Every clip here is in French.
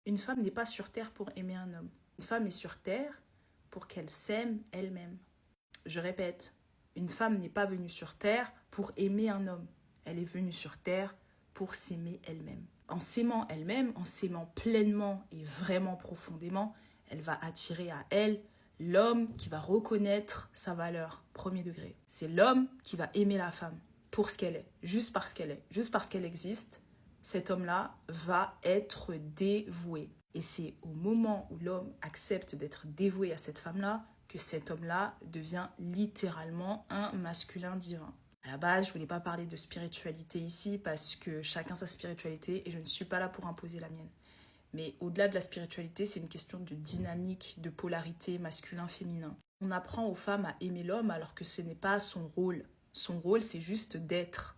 Une femme n'est pas sur terre pour aimer un homme. Une femme est sur terre pour qu'elle s'aime elle-même. Je répète, une femme n'est pas venue sur terre pour aimer un homme. Elle est venue sur terre pour s'aimer elle-même. En s'aimant elle-même, en s'aimant pleinement et vraiment profondément, elle va attirer à elle l'homme qui va reconnaître sa valeur, premier degré. C'est l'homme qui va aimer la femme pour ce qu'elle est, juste parce qu'elle existe. Cet homme-là va être dévoué. Et c'est au moment où l'homme accepte d'être dévoué à cette femme-là que cet homme-là devient littéralement un masculin divin. À la base, je ne voulais pas parler de spiritualité ici parce que chacun sa spiritualité et je ne suis pas là pour imposer la mienne. Mais au-delà de la spiritualité, c'est une question de dynamique, de polarité masculin-féminin. On apprend aux femmes à aimer l'homme alors que ce n'est pas son rôle. Son rôle, c'est juste d'être.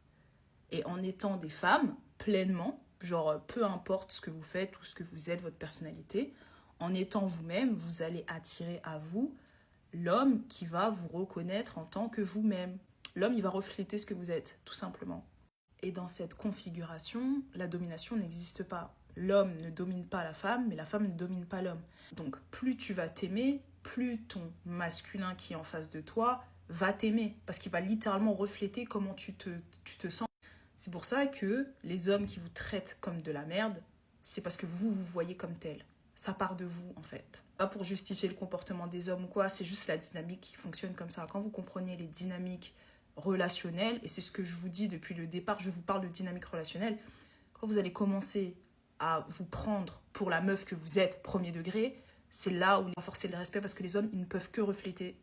Et en étant des femmes, pleinement, genre peu importe ce que vous faites ou ce que vous êtes, votre personnalité, en étant vous-même, vous allez attirer à vous l'homme qui va vous reconnaître en tant que vous-même. L'homme, il va refléter ce que vous êtes, tout simplement. Et dans cette configuration, la domination n'existe pas. L'homme ne domine pas la femme, mais la femme ne domine pas l'homme. Donc, plus tu vas t'aimer, plus ton masculin qui est en face de toi va t'aimer. Parce qu'il va littéralement refléter comment tu te sens. C'est pour ça que les hommes qui vous traitent comme de la merde, c'est parce que vous voyez comme tel. Ça part de vous, en fait. Pas pour justifier le comportement des hommes ou quoi, c'est juste la dynamique qui fonctionne comme ça. Quand vous comprenez les dynamiques relationnelles, et c'est ce que je vous dis depuis le départ, je vous parle de dynamique relationnelle, quand vous allez commencer à vous prendre pour la meuf que vous êtes, premier degré, c'est là où il va forcer le respect parce que les hommes, ils ne peuvent que refléter.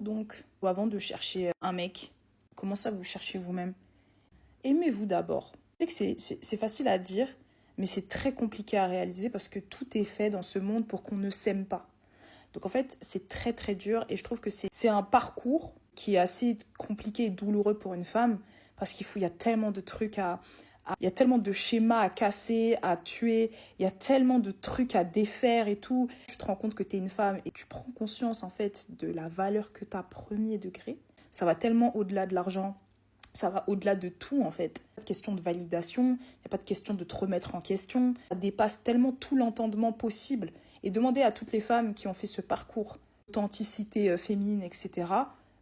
Donc, avant de chercher un mec, commencez à vous chercher vous-même. Aimez-vous d'abord. Je sais que c'est facile à dire, mais c'est très compliqué à réaliser parce que tout est fait dans ce monde pour qu'on ne s'aime pas. Donc en fait, c'est très très dur et je trouve que c'est un parcours qui est assez compliqué et douloureux pour une femme parce il y a tellement de trucs il y a tellement de schémas à casser, à tuer, il y a tellement de trucs à défaire et tout. Tu te rends compte que tu es une femme et tu prends conscience en fait de la valeur que tu as premier degré. Ça va tellement au-delà de l'argent. Ça va au-delà de tout, en fait. Il n'y a pas de question de validation, il n'y a pas de question de te remettre en question. Ça dépasse tellement tout l'entendement possible. Et demandez à toutes les femmes qui ont fait ce parcours d'authenticité féminine, etc.,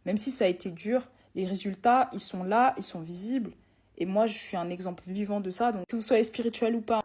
même si ça a été dur, les résultats, ils sont là, ils sont visibles. Et moi, je suis un exemple vivant de ça. Donc, que vous soyez spirituel ou pas,